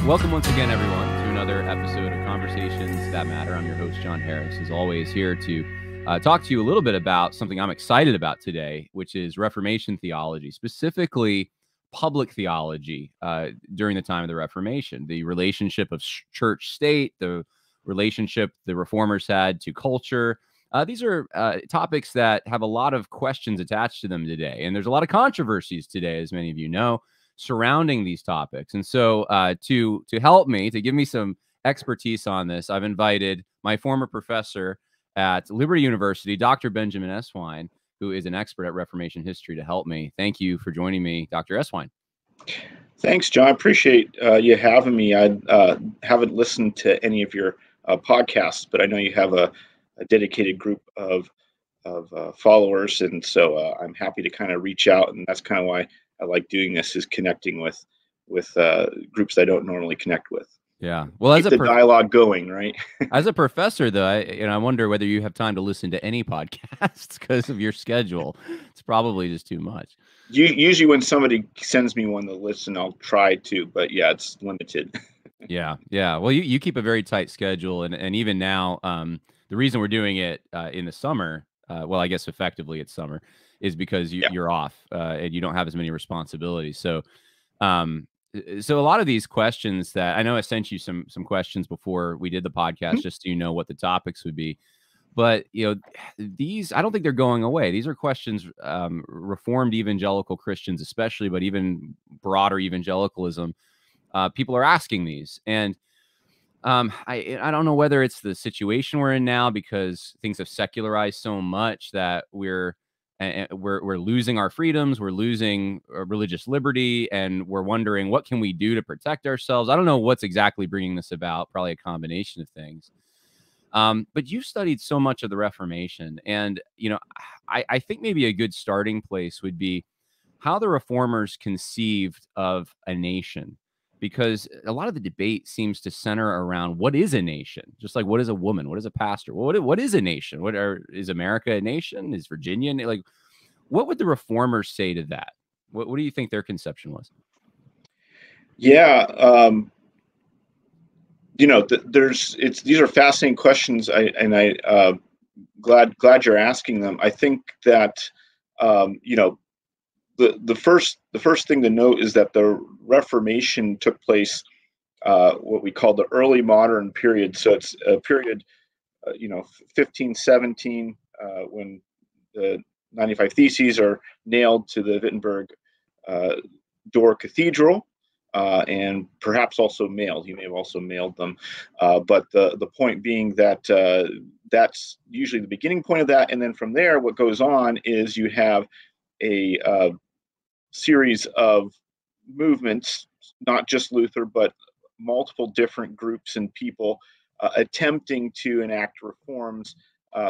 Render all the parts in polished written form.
Welcome once again, everyone, to another episode of Conversations That Matter. I'm your host, John Harris, as always, here to talk to you a little bit about something I'm excited about today, which is Reformation theology, specifically public theology during the time of the Reformation, the relationship of church-state, the relationship the Reformers had to culture. These are topics that have a lot of questions attached to them today, and there's a lot of controversies today, as many of you know, surrounding these topics. And so to help me, to give me some expertise on this, I've invited my former professor at Liberty University, Dr. Benjamin Esswein, who is an expert at Reformation history, to help me. Thank you for joining me, Dr. Esswein. Thanks, John. I appreciate you having me. I haven't listened to any of your podcasts, but I know you have a dedicated group of followers, and so I'm happy to kind of reach out, and that's kind of why I like doing this, is connecting with groups I don't normally connect with. Yeah, well, as keep the dialogue going, right? As a professor, though, I wonder whether you have time to listen to any podcasts because of your schedule. It's probably just too much. Usually, when somebody sends me one to listen, I'll try to, but yeah, it's limited. Yeah. Well, you keep a very tight schedule, and even now, the reason we're doing it in the summer, well, I guess effectively it's summer, is because you're off and you don't have as many responsibilities. So a lot of these questions that I know I sent you some questions before we did the podcast, just so you know what the topics would be. But, these, I don't think they're going away. These are questions Reformed evangelical Christians especially, but even broader evangelicalism, people are asking these. And I don't know whether it's the situation we're in now because things have secularized so much that we're losing our freedoms, we're losing religious liberty, and we're wondering what can we do to protect ourselves. I don't know what's exactly bringing this about, probably a combination of things. But you've studied so much of the Reformation, and I think maybe a good starting place would be how the Reformers conceived of a nation, because a lot of the debate seems to center around what is a nation, just like what is a woman, what is a pastor, what is a nation, is America a nation, is Virginia, like what would the Reformers say to that? What do you think their conception was? Yeah, these are fascinating questions, and glad you're asking them. I think that the first thing to note is that the Reformation took place what we call the early modern period. So it's a period 1517 when the 95 Theses are nailed to the Wittenberg door cathedral, and perhaps also mailed. He may have also mailed them, but the point being that that's usually the beginning point of that, and then from there, what goes on is you have a series of movements, not just Luther, but multiple different groups and people attempting to enact reforms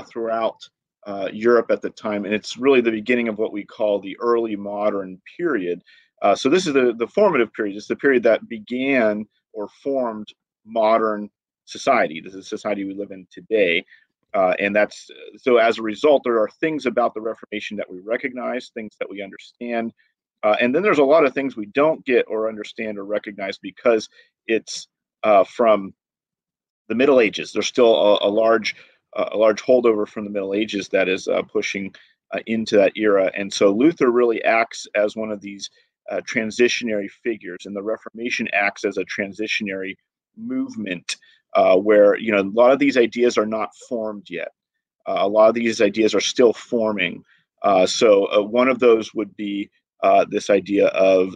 throughout Europe at the time. And it's really the beginning of what we call the early modern period. So this is the formative period. It's the period that began or formed modern society. This is the society we live in today. And that's so as a result, there are things about the Reformation that we recognize, things that we understand. And then there's a lot of things we don't get or understand or recognize because it's from the Middle Ages. There's still a large holdover from the Middle Ages that is pushing into that era. And so Luther really acts as one of these transitionary figures, and the Reformation acts as a transitionary movement where a lot of these ideas are not formed yet. A lot of these ideas are still forming. So one of those would be this idea of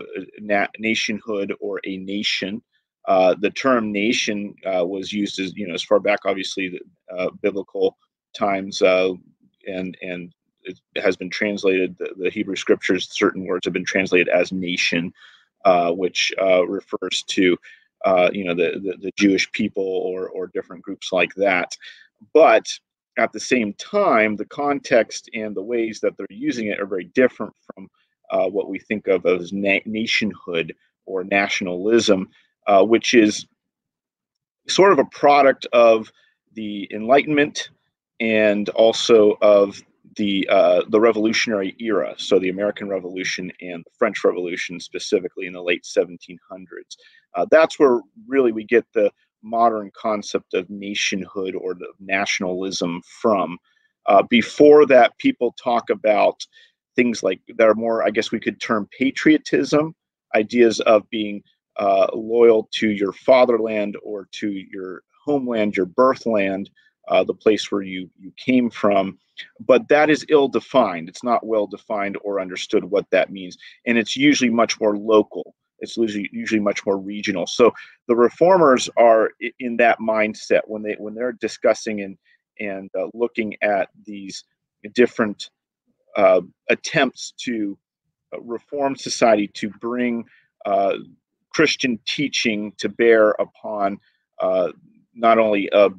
nationhood or a nation. The term nation was used as far back, obviously, biblical times, and it has been translated. The Hebrew scriptures, certain words have been translated as nation, which refers to the Jewish people or different groups like that. But at the same time, the context and the ways that they're using it are very different from what we think of as nationhood or nationalism, which is sort of a product of the Enlightenment and also of the Revolutionary era, so the American Revolution and the French Revolution, specifically in the late 1700s. That's where really we get the modern concept of nationhood or the nationalism from. Before that, people talk about things like that are more, I guess we could term patriotism, ideas of being loyal to your fatherland or to your homeland, your birthland, the place where you came from. But that is ill-defined. It's not well-defined or understood what that means. And it's usually much more local. It's usually much more regional. So the reformers are in that mindset when they're discussing and looking at these different attempts to reform society, to bring Christian teaching to bear upon not only a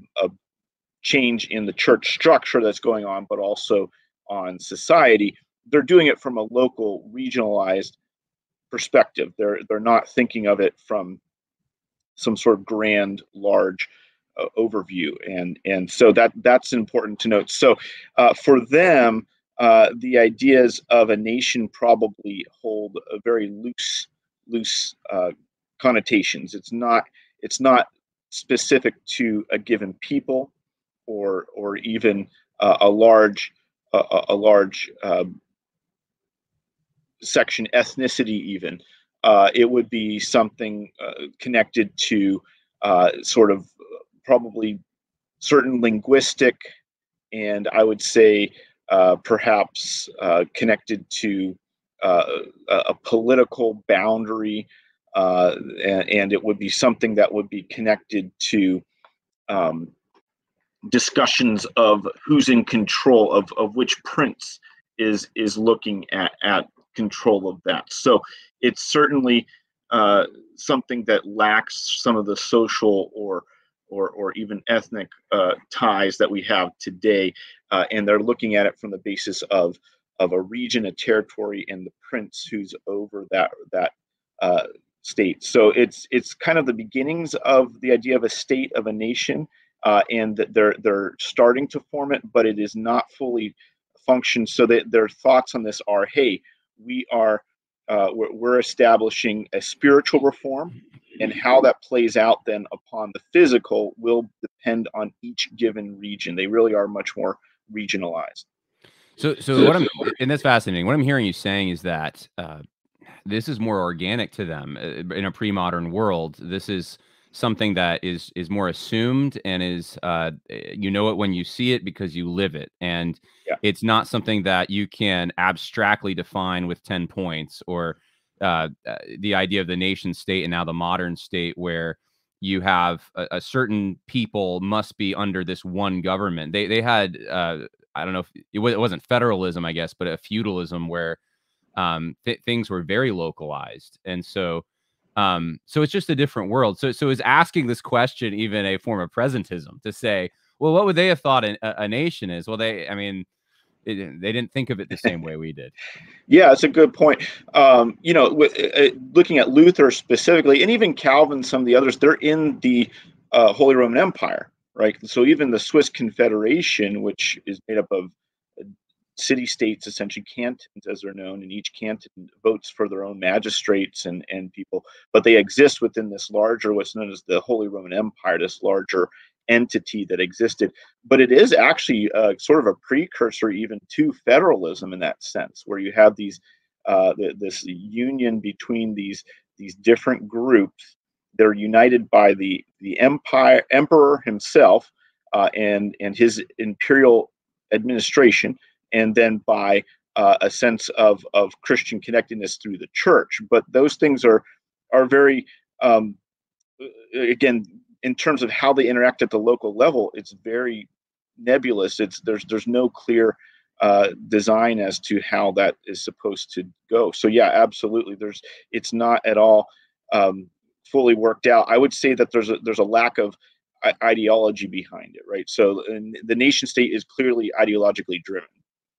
change in the church structure that's going on, but also on society. They're doing it from a local, regionalized perspective. They're not thinking of it from some sort of grand, large overview, and so that's important to note. So for them, the ideas of a nation probably hold a very loose connotations. It's not specific to a given people or even a large section ethnicity even. It would be something connected to sort of probably certain linguistic, and I would say perhaps connected to a political boundary, and it would be something that would be connected to discussions of who's in control of which prince is looking at control of that. So it's certainly something that lacks some of the social or even ethnic ties that we have today, and they're looking at it from the basis of a region, a territory, and the prince who's over that state. So it's kind of the beginnings of the idea of a state, of a nation, and that they're starting to form it, but it is not fully functioned. So that their thoughts on this are, hey, we're establishing a spiritual reform, and how that plays out then upon the physical will depend on each given region. They really are much more regionalized. So and that's fascinating. What I'm hearing you saying is that this is more organic to them in a pre-modern world. This is something that is more assumed and is you know it when you see it because you live it, and it's not something that you can abstractly define with 10 points, or the idea of the nation state and now the modern state where you have a certain people must be under this one government. They had I don't know if it wasn't federalism, I guess, but a feudalism where things were very localized. And so it's just a different world. So is asking this question even a form of presentism, to say, well, what would they have thought a nation is? Well, they didn't think of it the same way we did. Yeah, it's a good point. Looking at Luther specifically, and even Calvin, some of the others, they're in the Holy Roman Empire, right? So even the Swiss Confederation, which is made up of city-states, essentially cantons as they're known, and each canton votes for their own magistrates and people, but they exist within this larger, what's known as the Holy Roman Empire, this larger entity that existed. But it is actually sort of a precursor even to federalism in that sense, where you have these this union between these different groups. They're united by the emperor himself and his imperial administration, and then by a sense of Christian connectedness through the church. But those things are very again, in terms of how they interact at the local level, it's very nebulous. There's no clear design as to how that is supposed to go. So yeah, absolutely. It's not at all fully worked out. I would say that there's a lack of ideology behind it, right? So the nation state is clearly ideologically driven.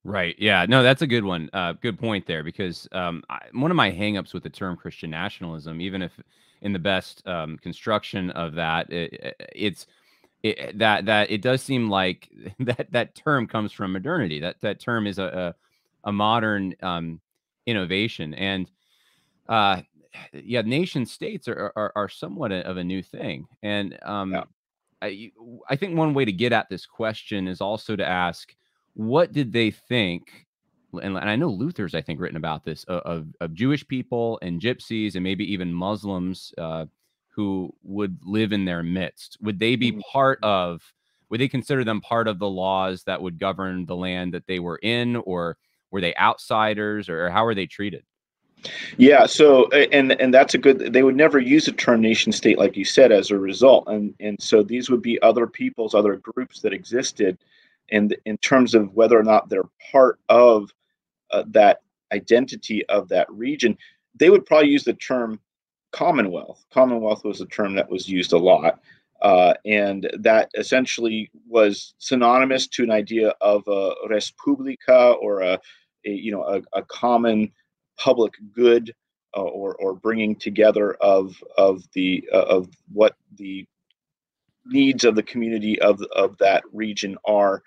Right. Yeah. No, that's a good one. Good point there, because one of my hangups with the term Christian nationalism, even if in the best construction of that, it's that it does seem like that term comes from modernity. That term is a modern innovation, and uh, yeah, nation states are somewhat of a new thing, and Yeah. I think one way to get at this question is also to ask, what did they think? And I know Luther's, I think, written about this of Jewish people and gypsies and maybe even Muslims who would live in their midst. Would they be Mhm. part of? Would they consider them part of the laws that would govern the land that they were in, or were they outsiders, or how were they treated? Yeah, so and that's a good. They would never use the term nation state, like you said, as a result, and so these would be other peoples, other groups that existed, and in terms of whether or not they're part of that identity of that region, they would probably use the term commonwealth. Commonwealth was a term that was used a lot, and that essentially was synonymous to an idea of a respublica, or a common public good, or bringing together of what the needs of the community of that region are.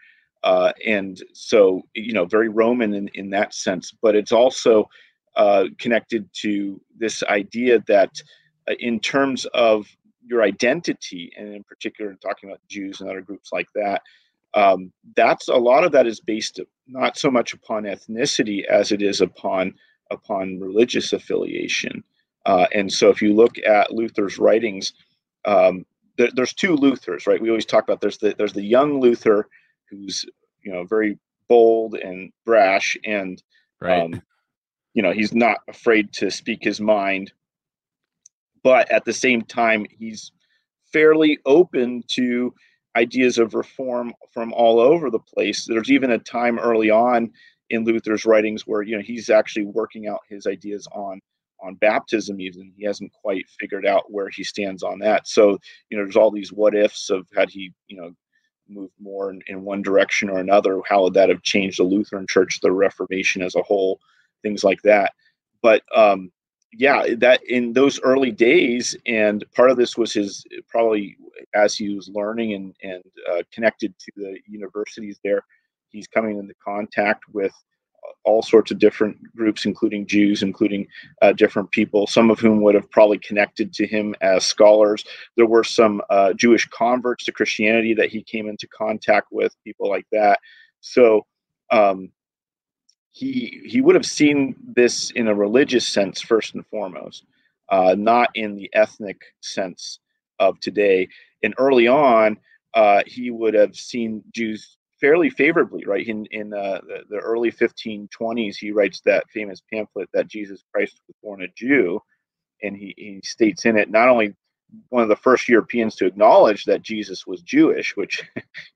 And so, very Roman in that sense, but it's also connected to this idea that, in terms of your identity, and in particular, talking about Jews and other groups like that, that's a lot of that is based not so much upon ethnicity as it is upon religious affiliation. And so, if you look at Luther's writings, um, there's two Luthers, right? We always talk about there's the young Luther who's very bold and brash, and Right. um, he's not afraid to speak his mind, but at the same time he's fairly open to ideas of reform from all over the place. There's even a time early on in Luther's writings where he's actually working out his ideas on baptism. Even he hasn't quite figured out where he stands on that. So there's all these what ifs of had he moved more in one direction or another, how would that have changed the Lutheran Church, the Reformation as a whole, things like that. But yeah, that in those early days, and part of this was his probably as he was learning and connected to the universities there, he's coming into contact with all sorts of different groups, including Jews, including different people, some of whom would have probably connected to him as scholars. There were some Jewish converts to Christianity that he came into contact with, people like that. So um, he would have seen this in a religious sense first and foremost, not in the ethnic sense of today. And early on, he would have seen Jews fairly favorably, right? In the early 1520s, he writes that famous pamphlet that Jesus Christ was born a Jew, and he states in it not only one of the first Europeans to acknowledge that Jesus was Jewish, which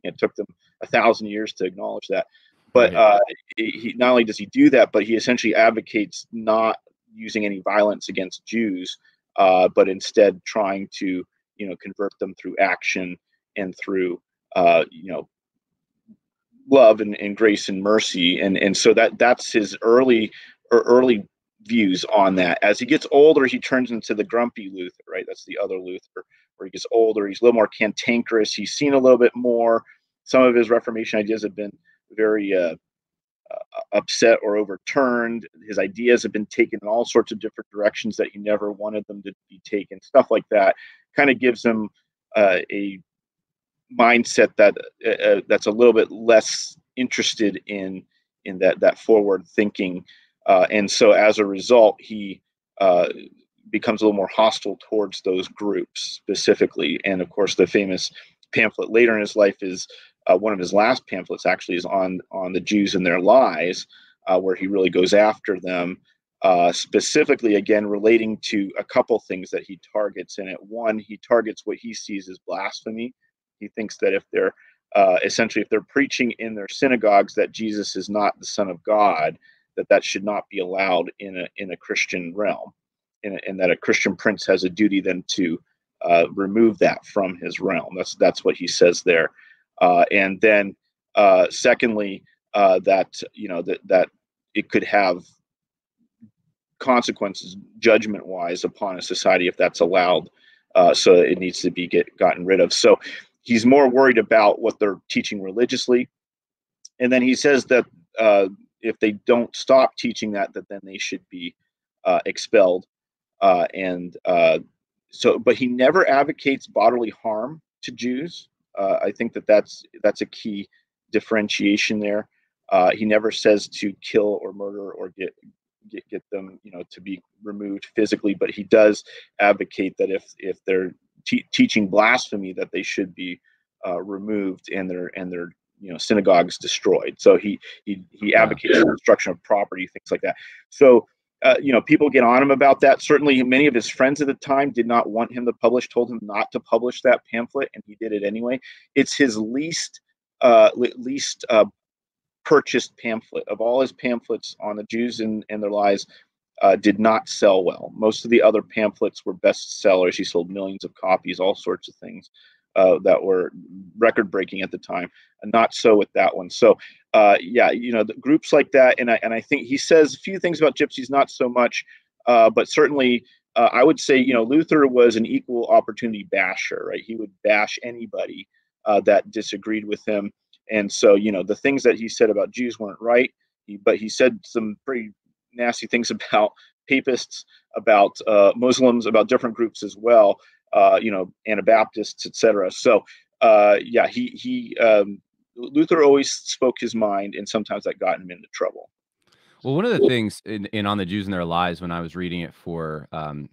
it took them 1,000 years to acknowledge that. But Right. he not only does he do that, but he essentially advocates not using any violence against Jews, but instead trying to convert them through action and through uh, you know love and grace and mercy. And so that's his early views on that. As he gets older, he turns into the grumpy Luther, right? That's the other Luther, where he gets older, he's a little more cantankerous, he's seen a little bit more. Some of his Reformation ideas have been very upset or overturned. His ideas have been taken in all sorts of different directions that he never wanted them to be taken. Stuff like that kind of gives him a mindset that's a little bit less interested in that forward thinking, and so as a result, he uh, becomes a little more hostile towards those groups specifically. And of course, the famous pamphlet later in his life is one of his last pamphlets. Actually, is on the Jews and their lies, where he really goes after them. Specifically, again, relating to a couple things that he targets in it. One, he targets what he sees as blasphemy. He thinks that if they're essentially if they're preaching in their synagogues that Jesus is not the Son of God, that should not be allowed in a Christian realm, and that a Christian prince has a duty then to remove that from his realm. That's what he says there, and then secondly, that that it could have consequences judgment wise upon a society if that's allowed. So it needs to be gotten rid of. So he's more worried about what they're teaching religiously. And then he says that if they don't stop teaching that then they should be expelled. But he never advocates bodily harm to Jews. I think that's a key differentiation there. He never says to kill or murder or get them, to be removed physically, but he does advocate that if they're teaching blasphemy, that they should be removed and their synagogues destroyed. So he advocates the destruction of property, things like that. So people get on him about that. Certainly, many of his friends at the time did not want him to publish, told him not to publish that pamphlet, and he did it anyway. It's his least purchased pamphlet of all his pamphlets on the Jews and their lies. Did not sell well. Most of the other pamphlets were bestsellers. He sold millions of copies, all sorts of things that were record-breaking at the time, and not so with that one. So, the groups like that, and I think he says a few things about gypsies, not so much, but certainly I would say, Luther was an equal opportunity basher, right? He would bash anybody that disagreed with him, and so the things that he said about Jews weren't right, but he said some pretty nasty things about papists, about Muslims, about different groups as well, Anabaptists, etc. So Luther always spoke his mind, and sometimes that got him into trouble. Well, one of the things in On the Jews and Their Lies, when I was reading it for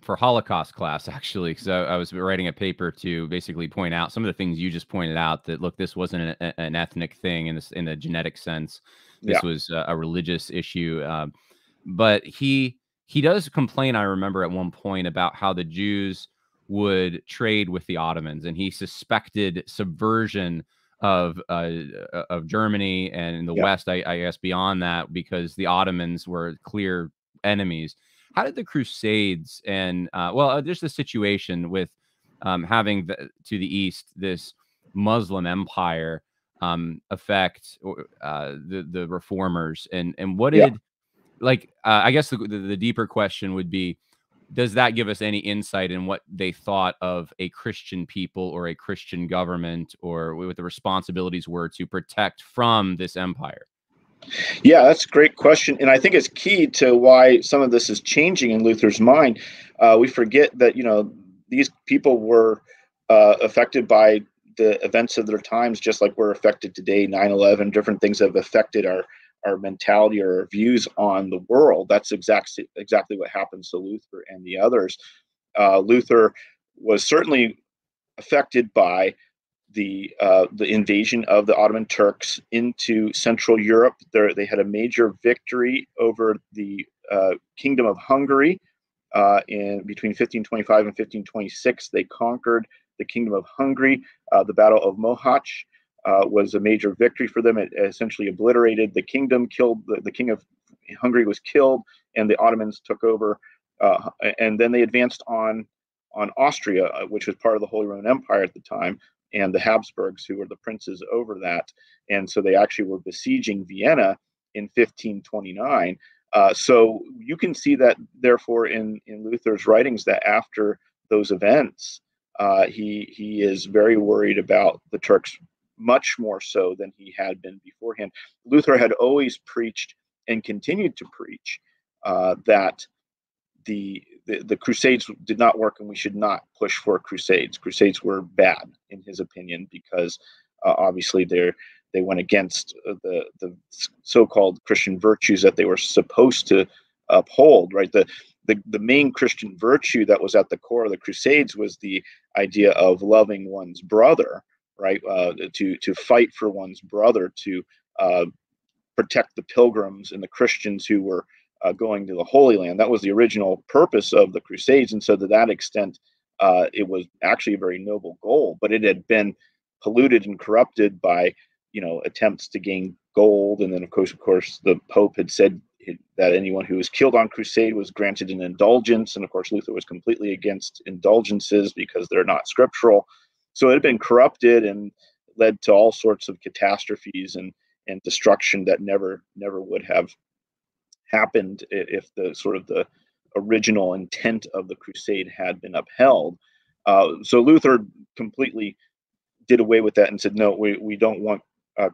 Holocaust class, actually, because I was writing a paper to basically point out some of the things you just pointed out, that look, this wasn't an ethnic thing in the genetic sense. This was a religious issue. But he does complain, I remember at one point, about how the Jews would trade with the Ottomans, and he suspected subversion of Germany and in the West, I guess beyond that, because the Ottomans were clear enemies. How did the Crusades and there's the situation with having to the east this Muslim empire affect the reformers, and what did I guess the deeper question would be, does that give us any insight in what they thought of a Christian people or a Christian government, or what the responsibilities were to protect from this empire? Yeah, that's a great question. And I think it's key to why some of this is changing in Luther's mind. We forget that, these people were affected by the events of their times, just like we're affected today, 9/11, different things that have affected our mentality or our views on the world. That's exactly what happens to Luther and the others. Luther was certainly affected by the invasion of the Ottoman Turks into Central Europe. They had a major victory over the Kingdom of Hungary in between 1525 and 1526. They conquered the Kingdom of Hungary. The Battle of Mohacs was a major victory for them. It essentially obliterated the kingdom, killed the king of Hungary was killed, and the Ottomans took over. And then they advanced on Austria, which was part of the Holy Roman Empire at the time, and the Habsburgs, who were the princes over that. And so they actually were besieging Vienna in 1529. So you can see that, therefore, in Luther's writings, that after those events, he is very worried about the Turks, much more so than he had been beforehand. Luther had always preached and continued to preach that the Crusades did not work, and we should not push for crusades. Crusades were bad, in his opinion, because obviously they went against the so-called Christian virtues that they were supposed to uphold. Right, the main Christian virtue that was at the core of the Crusades was the idea of loving one's brother. Right, to fight for one's brother, to protect the pilgrims and the Christians who were going to the Holy Land. That was the original purpose of the Crusades, and so to that extent, it was actually a very noble goal. But it had been polluted and corrupted by, attempts to gain gold, and then of course, the Pope had said that anyone who was killed on crusade was granted an indulgence, and of course, Luther was completely against indulgences because they're not scriptural. So it had been corrupted and led to all sorts of catastrophes and destruction that never would have happened if the original intent of the crusade had been upheld. So Luther completely did away with that and said, no, we don't want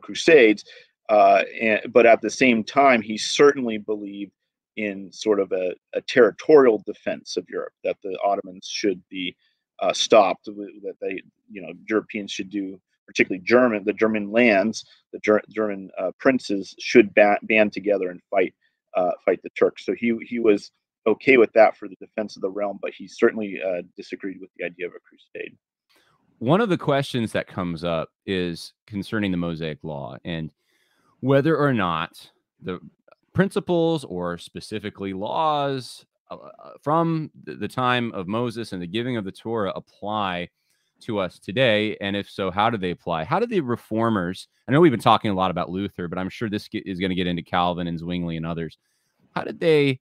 crusades. But at the same time, he certainly believed in sort of a territorial defense of Europe, that the Ottomans should be stopped, that they, Europeans should do, particularly the German lands, the German princes should band together and fight the Turks. So he was okay with that for the defense of the realm, but he certainly disagreed with the idea of a crusade. One of the questions that comes up is concerning the Mosaic Law and whether or not the principles or specifically laws from the time of Moses and the giving of the Torah apply to us today. And if so, how do they apply? How do the reformers, I know we've been talking a lot about Luther, but I'm sure this is going to get into Calvin and Zwingli and others. How did they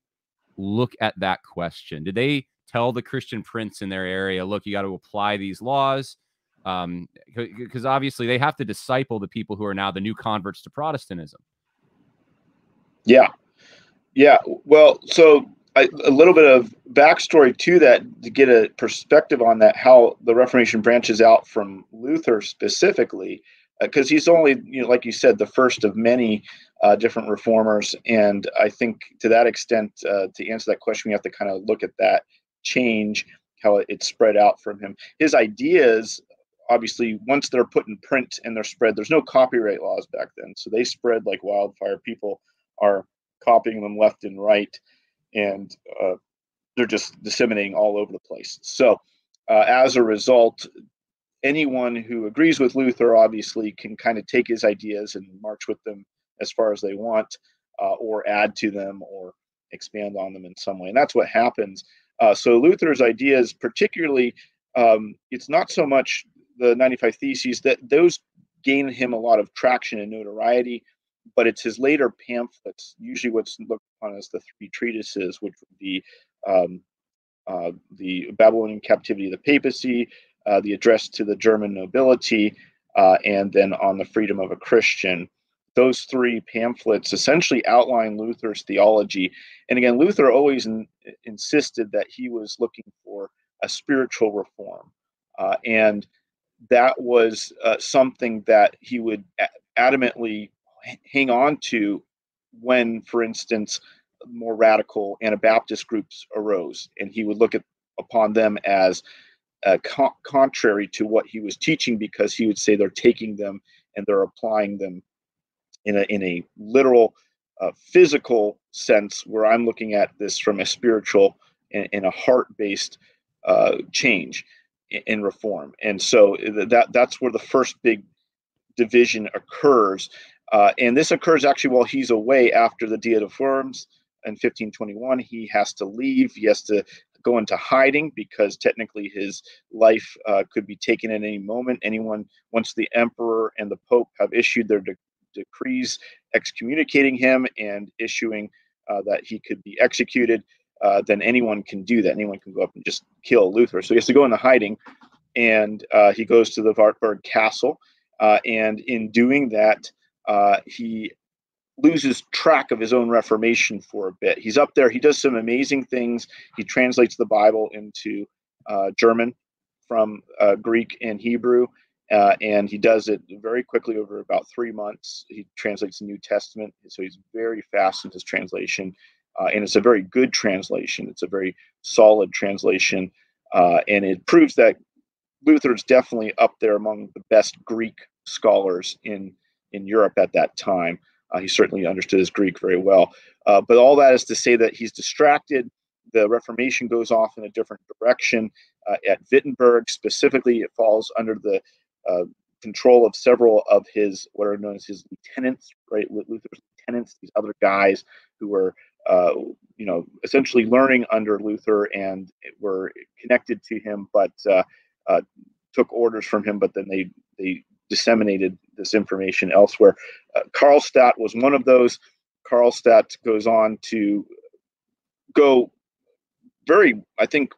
look at that question? Did they tell the Christian prince in their area, look, you got to apply these laws? Because obviously they have to disciple the people who are now the new converts to Protestantism. Yeah. Well, so a little bit of backstory to that to get a perspective on that, how the Reformation branches out from Luther specifically, because he's only, like you said, the first of many different reformers. And I think to that extent, to answer that question, we have to kind of look at that change, how it spread out from him. His ideas, obviously, once they're put in print and they're spread, there's no copyright laws back then. So they spread like wildfire. People are copying them left and right, and they're just disseminating all over the place. So as a result, anyone who agrees with Luther obviously can kind of take his ideas and march with them as far as they want, or add to them or expand on them in some way. And that's what happens. So Luther's ideas, particularly, it's not so much the 95 Theses, that those gain him a lot of traction and notoriety, but it's his later pamphlets, usually what's looked upon as the three treatises, which would be the Babylonian Captivity of the Papacy, the Address to the German Nobility, and then On the Freedom of a Christian. Those three pamphlets essentially outline Luther's theology. And again, Luther always insisted that he was looking for a spiritual reform. And that was something that he would adamantly hang on to when, for instance, more radical Anabaptist groups arose, and he would look upon them as contrary to what he was teaching, because he would say they're taking them and they're applying them in a literal, physical sense, where I'm looking at this from a spiritual and a heart-based change in reform. And so that's where the first big division occurs. And this occurs actually while he's away after the Diet of Worms in 1521. He has to leave. He has to go into hiding because technically his life could be taken at any moment. Once the emperor and the pope have issued their decrees excommunicating him and issuing that he could be executed, then anyone can do that. Anyone can go up and just kill Luther. So he has to go into hiding, and he goes to the Wartburg Castle. And in doing that, he loses track of his own Reformation for a bit. He's up there. He does some amazing things. He translates the Bible into German from Greek and Hebrew, and he does it very quickly over about 3 months. He translates the New Testament, so he's very fast in his translation, and it's a very good translation. It's a very solid translation, and it proves that Luther's definitely up there among the best Greek scholars in Europe at that time. He certainly understood his Greek very well. But all that is to say that he's distracted. The Reformation goes off in a different direction. At Wittenberg, specifically, it falls under the control of several of his, what are known as his lieutenants, right? Luther's lieutenants, these other guys who were, essentially learning under Luther and were connected to him, but took orders from him, but then they disseminated this information elsewhere. Karlstadt was one of those. Karlstadt goes on to go very, I think,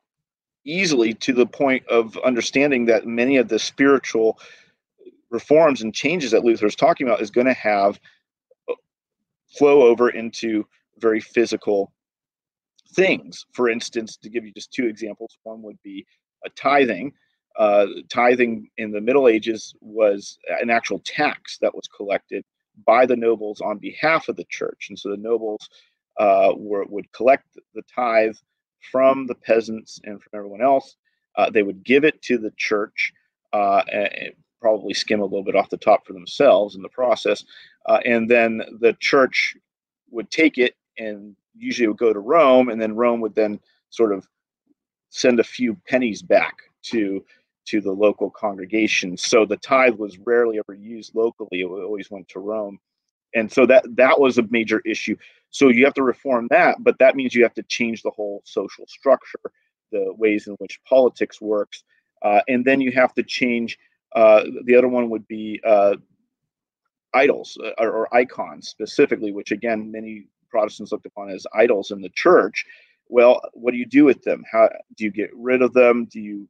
easily to the point of understanding that many of the spiritual reforms and changes that Luther is talking about is going to have flow over into very physical things. For instance, to give you just two examples, one would be a tithing. Tithing in the Middle Ages was an actual tax that was collected by the nobles on behalf of the church, and so the nobles would collect the tithe from the peasants and from everyone else. They would give it to the church, and probably skim a little bit off the top for themselves in the process, and then the church would take it, and usually it would go to Rome, and then Rome would then sort of send a few pennies back to the local congregation. So the tithe was rarely ever used locally; it always went to Rome, and so that was a major issue. So you have to reform that, but that means you have to change the whole social structure, the ways in which politics works, and then you have to change. The other one would be idols or icons specifically, which again many Protestants looked upon as idols in the church. Well, what do you do with them? How do you get rid of them? Do you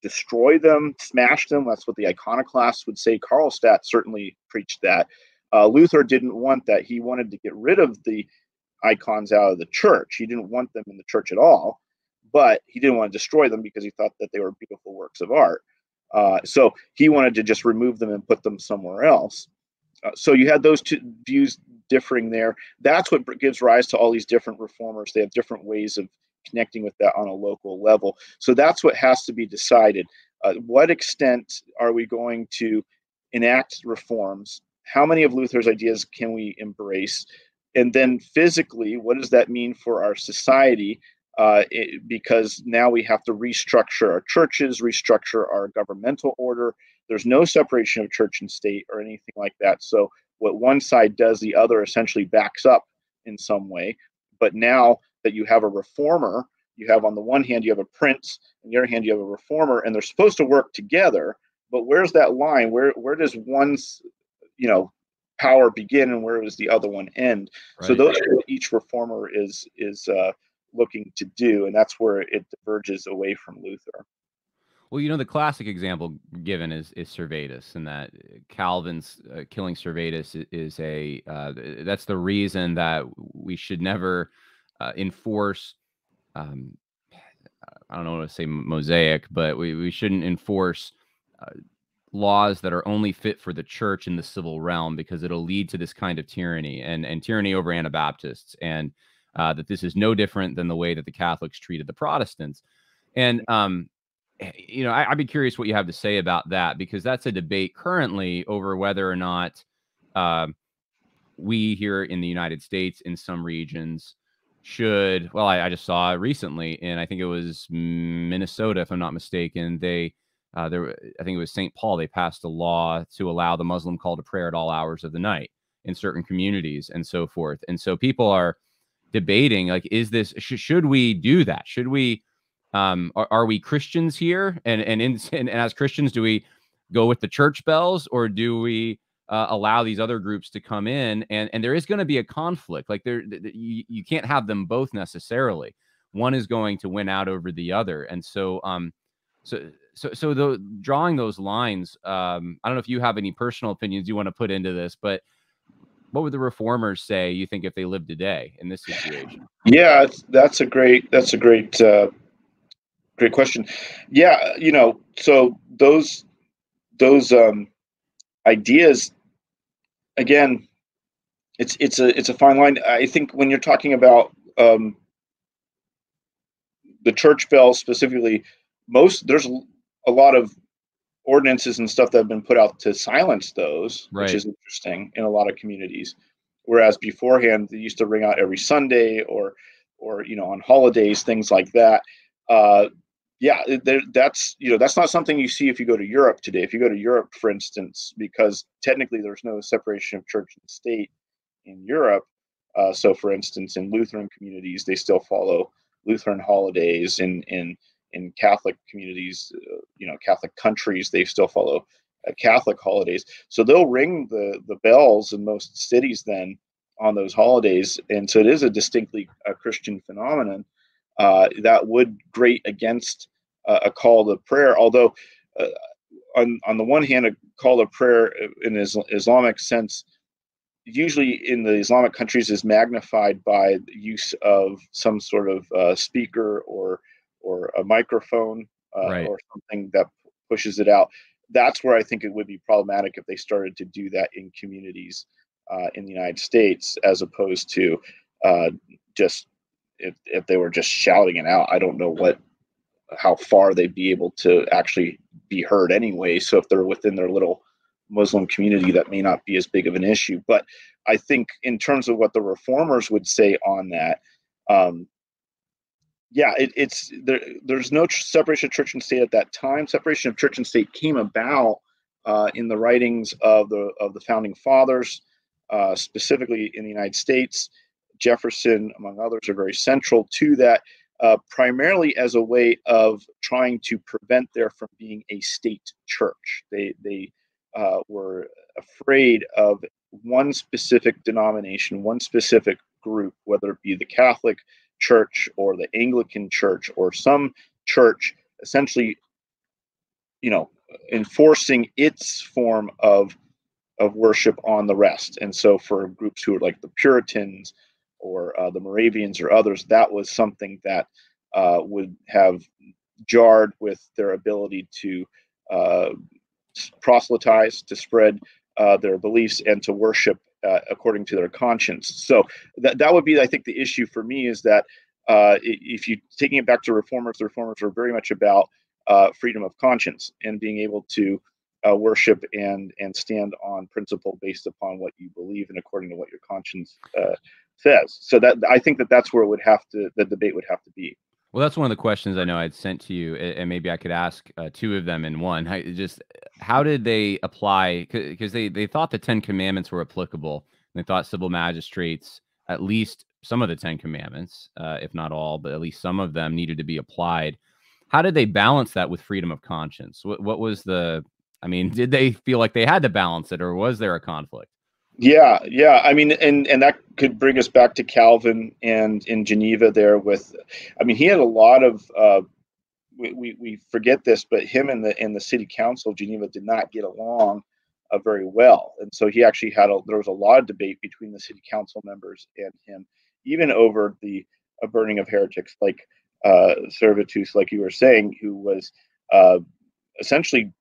destroy them, smash them? That's what the iconoclasts would say. Karlstadt certainly preached that. Luther didn't want that. He wanted to get rid of the icons out of the church. He didn't want them in the church at all, but he didn't want to destroy them because he thought that they were beautiful works of art. So he wanted to just remove them and put them somewhere else. So you had those two views differing there. That's what gives rise to all these different reformers. They have different ways of connecting with that on a local level. So that's what has to be decided. What extent are we going to enact reforms? How many of Luther's ideas can we embrace? And then physically, what does that mean for our society? Because now we have to restructure our churches, restructure our governmental order. There's no separation of church and state or anything like that. So what one side does, the other essentially backs up in some way. But now that you have a reformer, you have on the one hand, you have a prince, on the other hand, you have a reformer, and they're supposed to work together. But where's that line? Where does one's, power begin and where does the other one end? Right. So those are what each reformer is looking to do, and that's where it diverges away from Luther. Well, the classic example given is Servetus, and that Calvin's killing Servetus is that's the reason that we should never enforce. I don't know what to say Mosaic, but we shouldn't enforce laws that are only fit for the church in the civil realm, because it'll lead to this kind of tyranny and tyranny over Anabaptists, and that this is no different than the way that the Catholics treated the Protestants. And I'd be curious what you have to say about that, because that's a debate currently over whether or not we here in the United States, in some regions, should. Well, I just saw recently, and I think it was Minnesota, if I'm not mistaken. I think it was St. Paul. They passed a law to allow the Muslim call to prayer at all hours of the night in certain communities and so forth. And so people are debating, like, is this, should we do that? Should we, are we Christians here? And as Christians, do we go with the church bells, or do we allow these other groups to come in? And there is going to be a conflict. Like you can't have them both necessarily. One is going to win out over the other. And so, drawing those lines, I don't know if you have any personal opinions you want to put into this, but what would the reformers say, you think, if they lived today in this situation? Yeah, that's a great question. Yeah, so those ideas, again, it's a fine line. I think when you're talking about the church bells specifically, there's a lot of ordinances and stuff that have been put out to silence those, right, which is interesting in a lot of communities. Whereas beforehand, they used to ring out every Sunday or on holidays, things like that. That's not something you see if you go to Europe today. If you go to Europe, for instance, because technically there's no separation of church and state in Europe. So, for instance, in Lutheran communities, they still follow Lutheran holidays. In Catholic communities, Catholic countries, they still follow Catholic holidays. So they'll ring the bells in most cities then on those holidays. And so it is a distinctly Christian phenomenon that would grate against a call to prayer. Although on the one hand, a call to prayer in Islamic sense, usually in the Islamic countries, is magnified by the use of some sort of speaker or a microphone, right, or something that pushes it out. That's where I think it would be problematic if they started to do that in communities in the United States, as opposed to just if they were just shouting it out. I don't know how far they'd be able to actually be heard anyway. So if they're within their little Muslim community, that may not be as big of an issue. But I think in terms of what the reformers would say on that, there's no separation of church and state at that time. Separation of church and state came about in the writings of the founding fathers, specifically in the United States. Jefferson, among others, are very central to that, primarily as a way of trying to prevent there from being a state church. They were afraid of one specific denomination, one specific group, whether it be the Catholic Church or the Anglican Church or some church, essentially, enforcing its form of worship on the rest. And so for groups who are like the Puritans or the Moravians or others, that was something that would have jarred with their ability to proselytize, to spread their beliefs, and to worship according to their conscience. So that would be, I think, the issue for me, is that if you taking it back to reformers, the reformers are very much about freedom of conscience and being able to worship and stand on principle based upon what you believe and according to what your conscience says. So that I think that's where the debate would have to be. Well, that's one of the questions I know I'd sent to you, and maybe I could ask two of them in one. How did they apply? Because they thought the 10 Commandments were applicable. And they thought civil magistrates, at least some of the 10 Commandments, if not all, but at least some of them needed to be applied. How did they balance that with freedom of conscience? What was did they feel like they had to balance it, or was there a conflict? Yeah. I mean, and that could bring us back to Calvin and in Geneva there he had a lot of, we forget this, but him and the city council of Geneva did not get along very well. And so he actually there was a lot of debate between the city council members and him, even over the burning of heretics like Servetus, like you were saying, who was essentially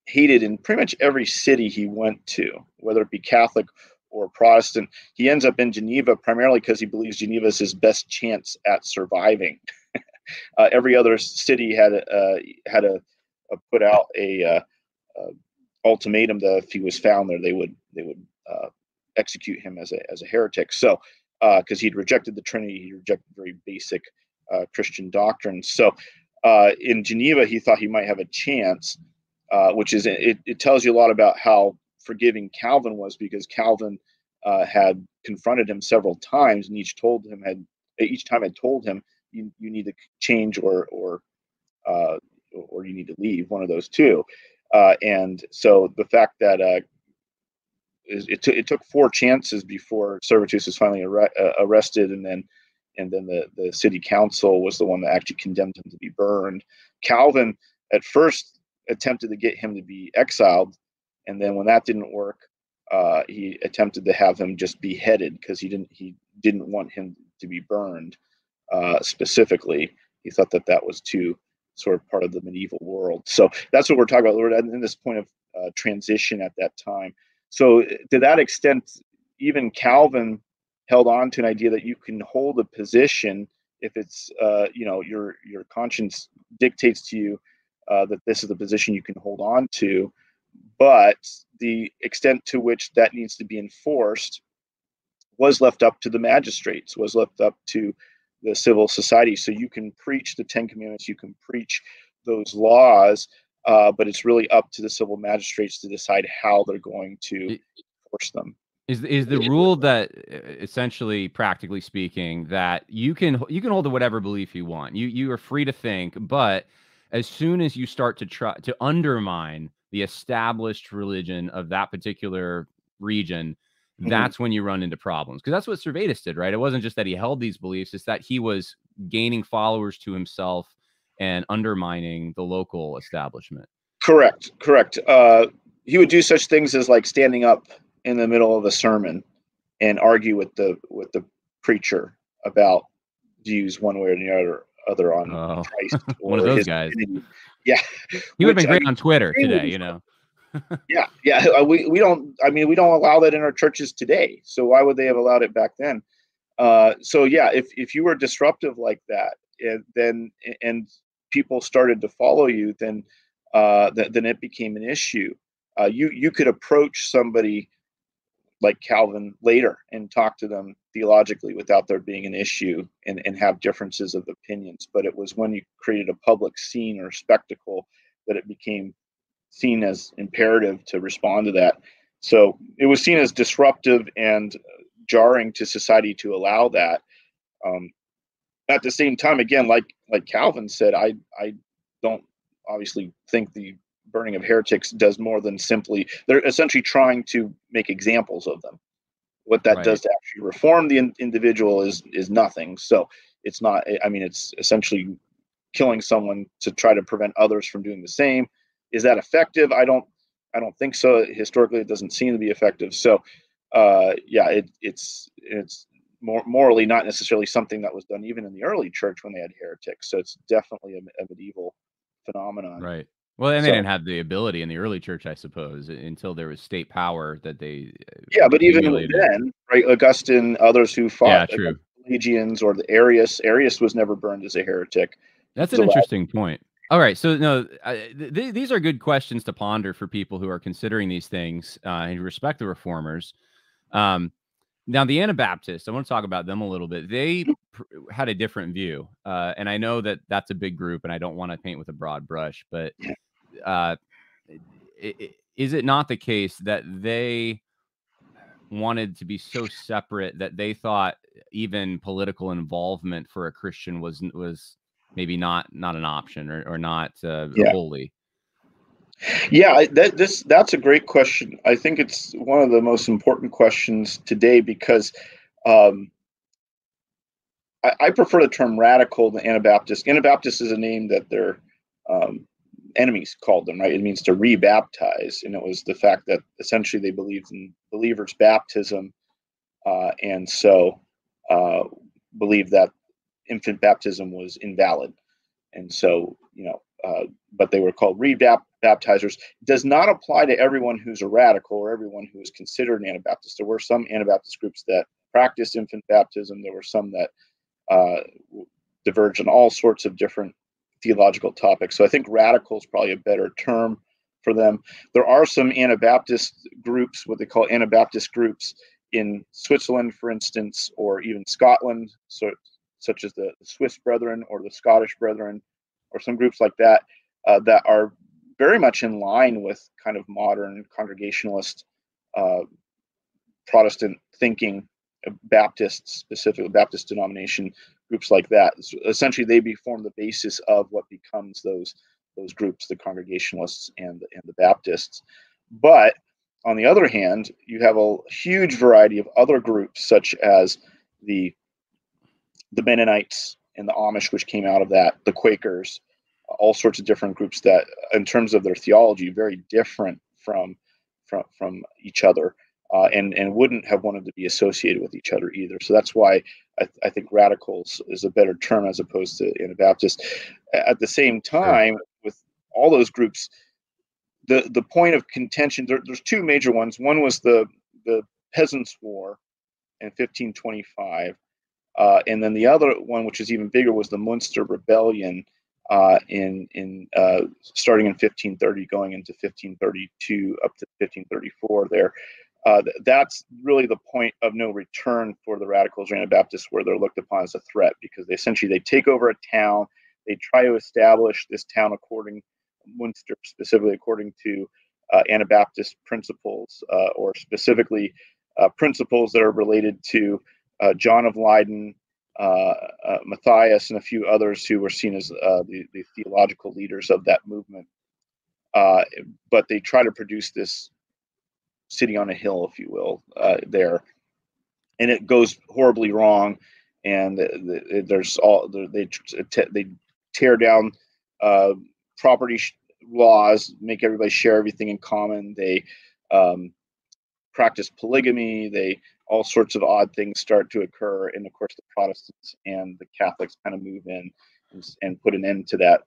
hated in pretty much every city he went to, whether it be Catholic or Protestant. He ends up in Geneva primarily because he believes Geneva is his best chance at surviving. Every other city had put out a ultimatum that if he was found there, they would execute him as a heretic. So because he'd rejected the Trinity, he rejected very basic Christian doctrines. So in Geneva, he thought he might have a chance. Which is it tells you a lot about how forgiving Calvin was, because Calvin had confronted him several times, and each time had told him you need to change or you need to leave, one of those two. And so the fact that it took 4 chances before Servetus was finally arrested, and then the city council was the one that actually condemned him to be burned. Calvin at first attempted to get him to be exiled, and then when that didn't work, he attempted to have him just beheaded, because he didn't want him to be burned. Specifically, he thought that was too sort of part of the medieval world. So that's what we're talking about. We're in this point of transition at that time. So to that extent, even Calvin held on to an idea that you can hold a position if it's your conscience dictates to you that this is the position you can hold on to, but the extent to which that needs to be enforced was left up to the magistrates, was left up to the civil society. So you can preach the 10 Commandments, you can preach those laws, but it's really up to the civil magistrates to decide how they're going to enforce them. Is the rule that essentially, practically speaking, that you can hold to whatever belief you want. You are free to think, but as soon as you start to try to undermine the established religion of that particular region, that's when you run into problems. Because that's what Servetus did, right? It wasn't just that he held these beliefs, it's that he was gaining followers to himself and undermining the local establishment. Correct. He would do such things as like standing up in the middle of a sermon and argue with the preacher about views one way or the other on Oh, Christ one of or those his guys. divinity. Yeah, He would have which been I great mean, on Twitter today, extremely you know. yeah, yeah. We don't. I mean, we don't allow that in our churches today. So why would they have allowed it back then? So yeah, if you were disruptive like that, then and people started to follow you, then then it became an issue. You could approach somebody like Calvin later and talk to them theologically without there being an issue and have differences of opinions. But it was when you created a public scene or spectacle that it became seen as imperative to respond to that. So it was seen as disruptive and jarring to society to allow that. Um, at the same time, again, like Calvin said, I don't obviously think the burning of heretics does more than simply they're essentially trying to make examples of them. What that does Right. to actually reform the individual is nothing. So it's not. I mean, it's essentially killing someone to try to prevent others from doing the same. Is that effective? I don't think so. Historically, it doesn't seem to be effective. So, yeah, it's more morally not necessarily something that was done even in the early church when they had heretics. So it's definitely a medieval phenomenon. Right. Well, and they So didn't have the ability in the early church, I suppose, until there was state power that they yeah, but even accumulated. then, right? Augustine, others who fought Yeah, against true. the Pelagians or the Arius was never burned as a heretic. He That's was an allowed. interesting point. All right, so no, these are good questions to ponder for people who are considering these things and respect the reformers. Um, Now, the Anabaptists, I want to talk about them a little bit. They had a different view, and I know that that's a big group, and I don't want to paint with a broad brush, but uh, is it not the case that they wanted to be so separate that they thought even political involvement for a Christian was maybe not an option or not Yeah. holy? Yeah, that's a great question. I think it's one of the most important questions today because um, I prefer the term radical to Anabaptist. Anabaptist is a name that their um, enemies called them, right? It means to rebaptize, and it was the fact that essentially they believed in believers' baptism, and so uh, believed that infant baptism was invalid. And so, but they were called rebaptizers. Does not apply to everyone who's a radical or everyone who is considered an Anabaptist. There were some Anabaptist groups that practiced infant baptism. There were some that uh, diverged on all sorts of different theological topics. So I think radical is probably a better term for them. There are some Anabaptist groups, what they call Anabaptist groups in Switzerland, for instance, or even Scotland, such as the Swiss Brethren or the Scottish Brethren, or some groups like that, that are very much in line with kind of modern Congregationalist uh, Protestant thinking, Baptists, specifically Baptist denomination groups like that. So essentially, they form the basis of what becomes those groups, the Congregationalists and the Baptists. But on the other hand, you have a huge variety of other groups, such as the Mennonites and the Amish, which came out of that, the Quakers, all sorts of different groups that, in terms of their theology, very different from each other, and wouldn't have wanted to be associated with each other either. So that's why I think radicals is a better term as opposed to Anabaptist. At the same Sure. time, with all those groups, the point of contention, there's two major ones. One was the Peasants' War in 1525. And then the other one, which is even bigger, was the Munster Rebellion in starting in 1530, going into 1532 up to 1534. There, that's really the point of no return for the radicals or Anabaptists, where they're looked upon as a threat because they take over a town, they try to establish this town according Munster specifically according to Anabaptist principles, or specifically principles that are related to John of Leyden, Matthias, and a few others who were seen as the theological leaders of that movement. Uh, but they try to produce this city on a hill, if you will, there, and it goes horribly wrong. And there's all they tear down uh, property laws, make everybody share everything in common. They um, practice polygamy. They all sorts of odd things start to occur, and of course the Protestants and the Catholics kind of move in and put an end to that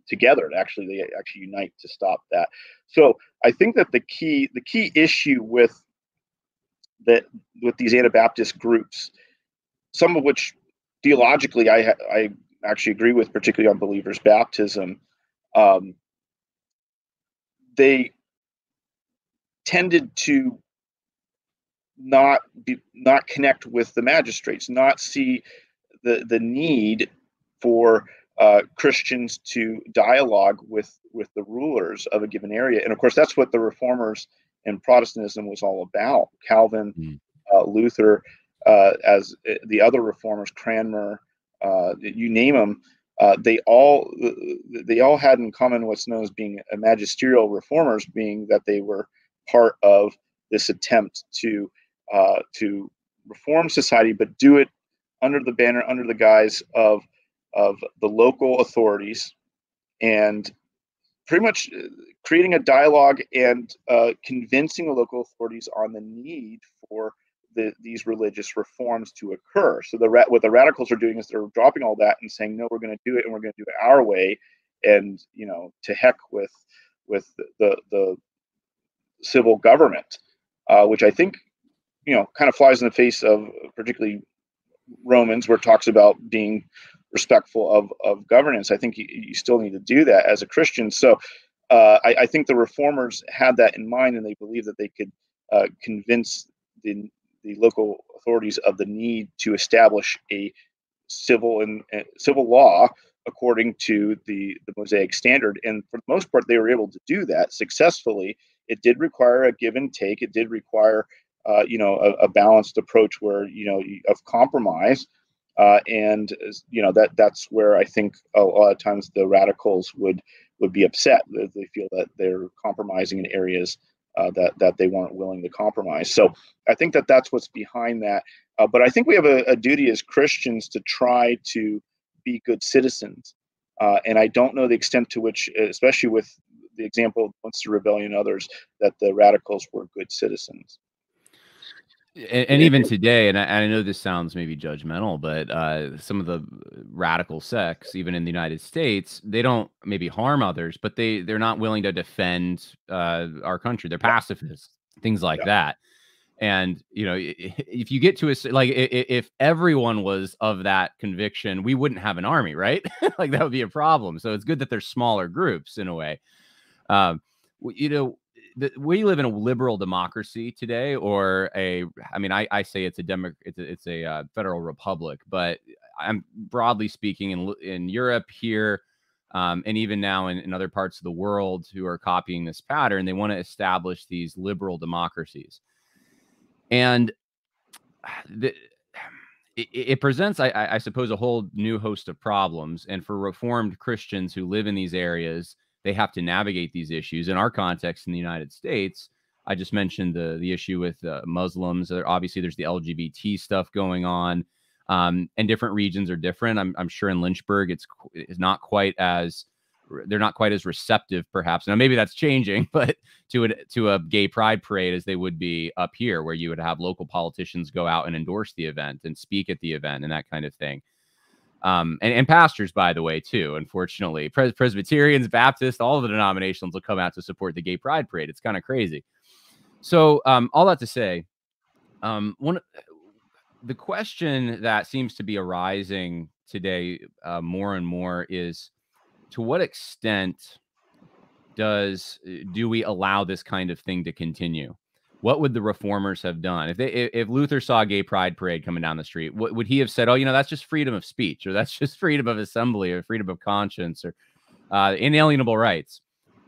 together. Actually, they actually unite to stop that. So I think that the key issue with these Anabaptist groups, some of which theologically I actually agree with, particularly on believers' baptism, they tended to not connect with the magistrates, not see the need for Christians to dialogue with the rulers of a given area. And of course, that's what the Reformers and Protestantism was all about. Calvin, Luther, as the other Reformers, Cranmer, you name them, they all had in common what's known as being a magisterial reformers, being that they were part of this attempt to reform society, but do it under the banner, under the guise of the local authorities, and pretty much creating a dialogue and convincing the local authorities on the need for these religious reforms to occur. So what the radicals are doing is they're dropping all that and saying, no, we're going to do it, and we're going to do it our way, and to heck with the civil government, which I think kind of flies in the face of particularly Romans, where it talks about being respectful of governance. I think you still need to do that as a Christian. So I think the Reformers had that in mind, and they believed that they could convince the local authorities of the need to establish a civil law according to the Mosaic standard. And for the most part, they were able to do that successfully. It did require a give and take. It did require a balanced approach where of compromise, and that's where I think a lot of times the radicals would be upset. They feel that they're compromising in areas that they weren't willing to compromise. So I think that that's what's behind that. But I think we have a duty as Christians to try to be good citizens. And I don't know the extent to which, especially with the example of Munster Rebellion and others, that the radicals were good citizens. And even today, and I know this sounds maybe judgmental, but some of the radical sects, even in the United States, they don't maybe harm others, but they're not willing to defend our country. They're pacifists, things like that. And if you get to if everyone was of that conviction, we wouldn't have an army, right? Like that would be a problem. So it's good that there's smaller groups in a way. We live in a liberal democracy today, or I say it's a federal republic, but I'm broadly speaking in Europe here, and even now in other parts of the world who are copying this pattern, they want to establish these liberal democracies. And it presents, I suppose, a whole new host of problems. And for Reformed Christians who live in these areas, they have to navigate these issues. In our context in the United States, I just mentioned the issue with Muslims. Obviously, there's the LGBT stuff going on, and different regions are different. I'm sure in Lynchburg, it's not quite as they're not quite as receptive, perhaps. Now, maybe that's changing, but to a gay pride parade as they would be up here, where you would have local politicians go out and endorse the event and speak at the event and that kind of thing. And pastors, by the way, too. Unfortunately, Presbyterians, Baptists, all of the denominations will come out to support the gay pride parade. It's kind of crazy. So all that to say, the question that seems to be arising today more and more is, to what extent do we allow this kind of thing to continue? What would the Reformers have done if Luther saw a gay pride parade coming down the street? What would he have said? Oh, that's just freedom of speech, or that's just freedom of assembly, or freedom of conscience, or inalienable rights?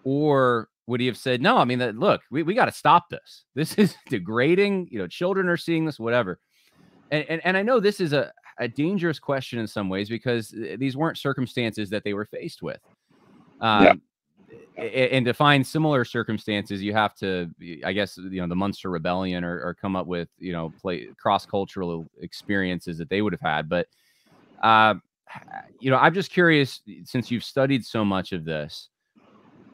Or would he have said, no, look, we got to stop this. This is degrading. Children are seeing this, whatever. And I know this is a dangerous question in some ways, because these weren't circumstances that they were faced with. And to find similar circumstances, you have to, I guess, the Munster Rebellion, or come up with, cross-cultural experiences that they would have had. But, I'm just curious, since you've studied so much of this,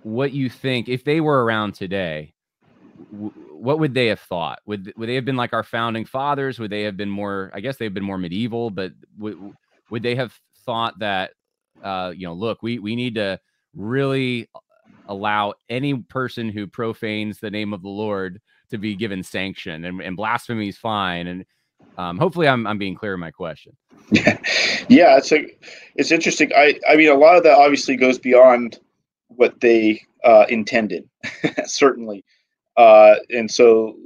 what you think, if they were around today, what would they have thought? Would they have been like our founding fathers? Would they have been more, I guess they've been more medieval, but would they have thought that, look, we need to really allow any person who profanes the name of the Lord to be given sanction, and blasphemy is fine. And hopefully I'm being clear in my question. Yeah, it's interesting. I mean, a lot of that obviously goes beyond what they intended, certainly. And so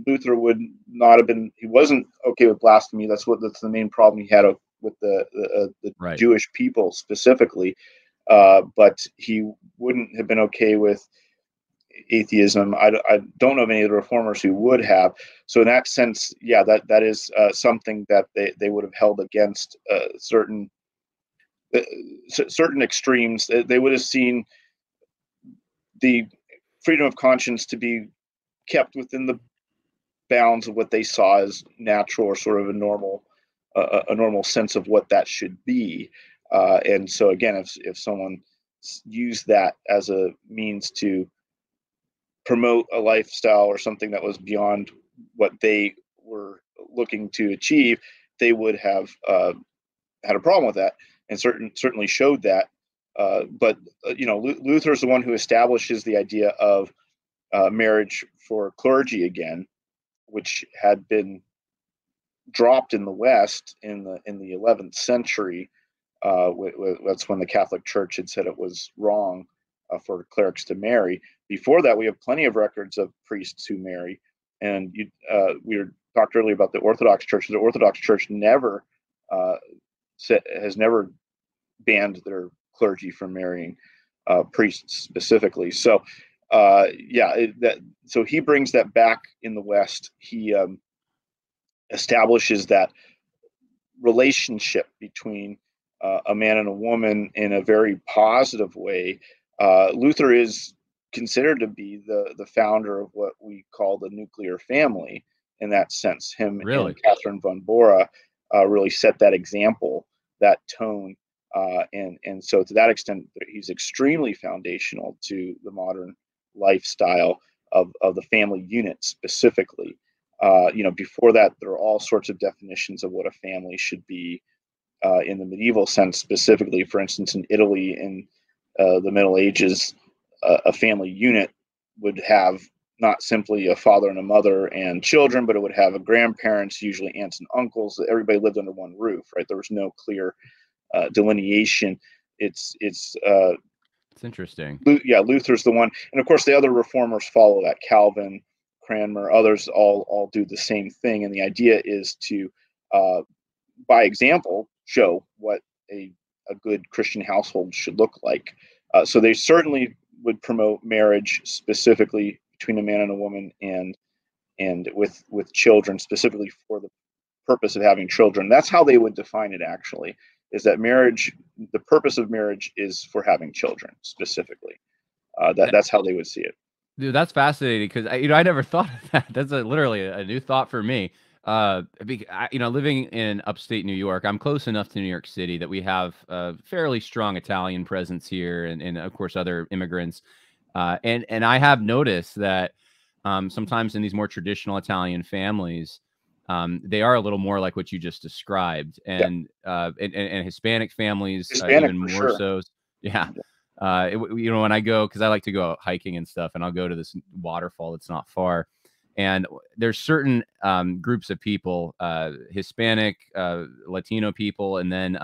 Luther would not have been. He wasn't okay with blasphemy. That's the main problem he had with the Right. Jewish people specifically. But he wouldn't have been okay with atheism. I don't know of any of the reformers who would have. So in that sense, yeah, that is something that they would have held against certain extremes. They would have seen the freedom of conscience to be kept within the bounds of what they saw as natural or sort of a normal sense of what that should be. And so again, if someone used that as a means to promote a lifestyle or something that was beyond what they were looking to achieve, they would have had a problem with that, and certainly showed that. But Luther's the one who establishes the idea of marriage for clergy again, which had been dropped in the West in the 11th century. That's when the Catholic Church had said it was wrong for clerics to marry. Before that, we have plenty of records of priests who marry. And we talked earlier about the Orthodox Church. The Orthodox Church has never banned their clergy from marrying priests specifically. So, so he brings that back in the West. He establishes that relationship between a man and a woman in a very positive way. Luther is considered to be the founder of what we call the nuclear family in that sense. Him Really? and Catherine von Bora really set that example, that tone. And so to that extent, he's extremely foundational to the modern lifestyle of the family unit specifically. Before that, there are all sorts of definitions of what a family should be in the medieval sense specifically. For instance, in Italy in the Middle Ages, a family unit would have not simply a father and a mother and children, but it would have a grandparents, usually aunts and uncles. Everybody lived under one roof, right? There was no clear delineation. It's interesting. Luther's the one, and of course the other reformers follow that. Calvin, Cranmer, others all do the same thing. And the idea is to, by example, show what a good Christian household should look like. So they certainly would promote marriage specifically between a man and a woman, and with children, specifically for the purpose of having children. That's how they would define it, actually, is that marriage, the purpose of marriage is for having children specifically. That's how they would see it. Dude, that's fascinating, because I never thought of that. That's literally a new thought for me. Living in upstate New York, I'm close enough to New York City that we have a fairly strong Italian presence here, and of course other immigrants. And I have noticed that sometimes in these more traditional Italian families, they are a little more like what you just described, and Hispanic families, even more sure. so. Yeah. When I go, because I like to go out hiking and stuff, and I'll go to this waterfall that's not far, and there's certain groups of people, Hispanic, Latino people, and then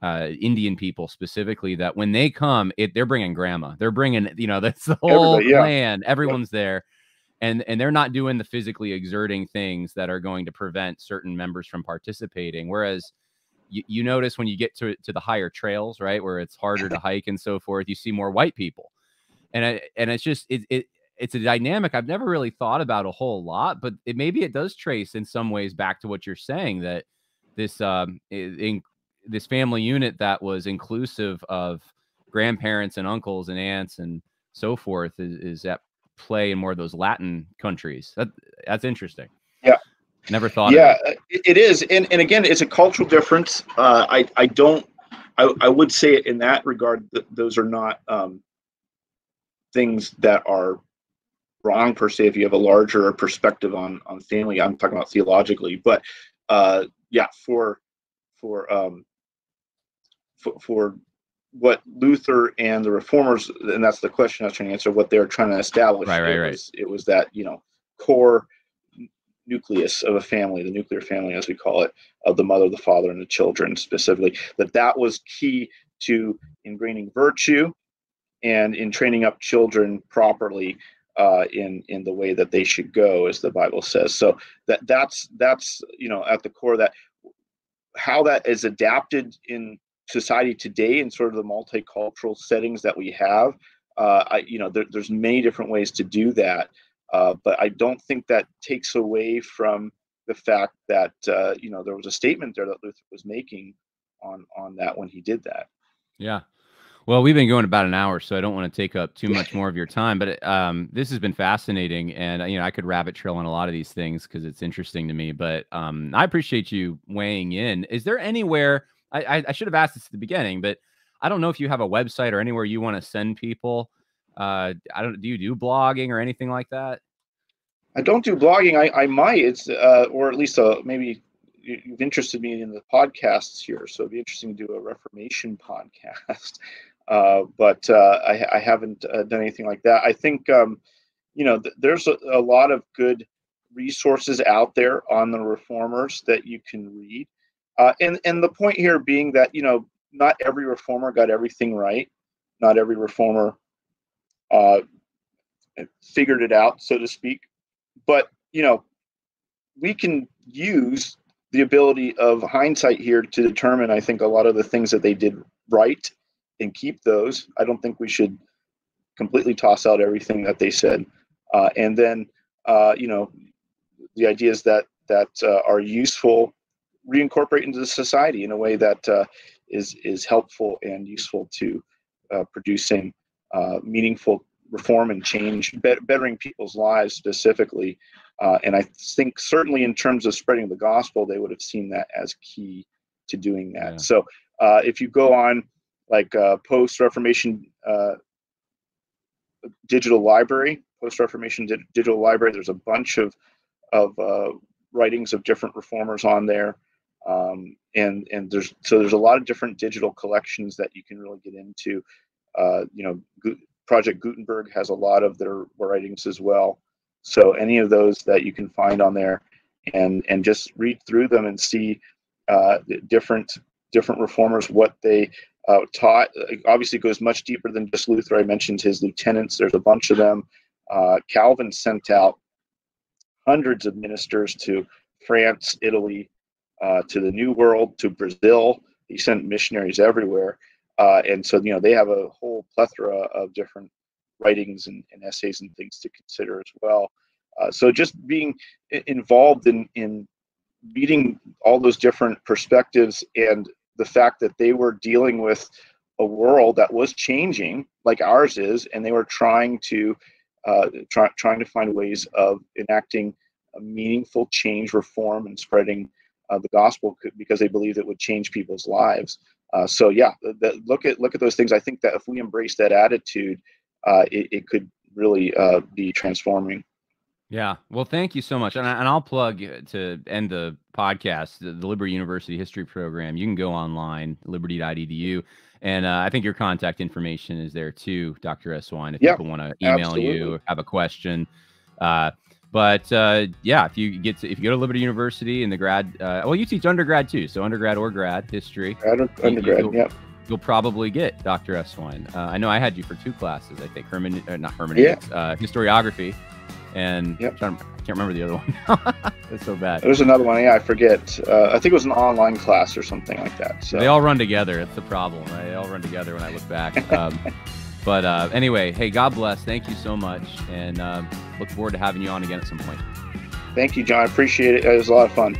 Indian people specifically, that when they come, they're bringing grandma. They're bringing, that's the whole clan. Everyone's there. And they're not doing the physically exerting things that are going to prevent certain members from participating. Whereas you notice when you get to the higher trails, right, where it's harder to hike and so forth, you see more white people. And it's just, it's a dynamic I've never really thought about a whole lot, but maybe it does trace in some ways back to what you're saying, that this this family unit that was inclusive of grandparents and uncles and aunts and so forth is at play in more of those Latin countries. That's interesting. Yeah. Never thought of it. It is. And again, it's a cultural difference. I would say in that regard that those are not things that are wrong per se if you have a larger perspective on family. I'm talking about theologically, but for for what Luther and the Reformers, and that's the question I was trying to answer, what they were trying to establish. Right. It was that, core nucleus of a family, the nuclear family, as we call it, of the mother, the father, and the children specifically, that was key to ingraining virtue and in training up children properly in the way that they should go, as the Bible says. So that's at the core of that. How that is adapted in society today in sort of the multicultural settings that we have, there's many different ways to do that, but I don't think that takes away from the fact that there was a statement there that Luther was making on that when he did that. Yeah. Well, we've been going about an hour, so I don't want to take up too much more of your time, but this has been fascinating, and I could rabbit trail on a lot of these things because it's interesting to me, but I appreciate you weighing in. Is there anywhere, I should have asked this at the beginning, but I don't know if you have a website or anywhere you want to send people. Do you do blogging or anything like that? I don't do blogging. I might, or at least maybe you've interested me in the podcasts here, so it'd be interesting to do a Reformation podcast. But I haven't done anything like that. I think there's a lot of good resources out there on the Reformers that you can read, and the point here being that not every Reformer got everything right. Not every Reformer figured it out, so to speak. But we can use the ability of hindsight here to determine, I think, a lot of the things that they did right and keep those. I don't think we should completely toss out everything that they said. And then, the ideas that are useful, reincorporate into the society in a way that is helpful and useful to producing meaningful reform and change, bettering people's lives specifically. And I think certainly in terms of spreading the gospel, they would have seen that as key to doing that. Yeah. So if you go on like post-Reformation digital library, post-Reformation digital library, there's a bunch of writings of different reformers on there. And there's a lot of different digital collections that you can really get into. Project Gutenberg has a lot of their writings as well. So any of those that you can find on there and just read through them and see different reformers, what they taught. Obviously goes much deeper than just Luther. I mentioned his lieutenants. There's a bunch of them. Calvin sent out hundreds of ministers to France, Italy, to the New World, to Brazil. He sent missionaries everywhere. And so, they have a whole plethora of different writings and essays and things to consider as well. So just being involved in meeting all those different perspectives and the fact that they were dealing with a world that was changing like ours is, and they were trying to find ways of enacting a meaningful change, reform, and spreading the gospel because they believed it would change people's lives. So yeah, look at those things. I think that if we embrace that attitude, it could really be transforming. Yeah. Well, thank you so much. And I'll plug to end the podcast, the Liberty University History Program. You can go online, liberty.edu. And I think your contact information is there too, Dr. Esswein, if people want to email you or have a question. But if you go to Liberty University in the grad, you teach undergrad too, so undergrad or grad history. Undergrad, you'll probably get Dr. Esswein. I know I had you for 2 classes, I think, historiography, and I can't remember the other one. That's so bad. There's another one. Yeah, I forget. I think it was an online class or something like that. So they all run together. That's the problem, right? They all run together when I look back. But anyway, hey, God bless. Thank you so much, and look forward to having you on again at some point. Thank you, John. I appreciate it. It was a lot of fun.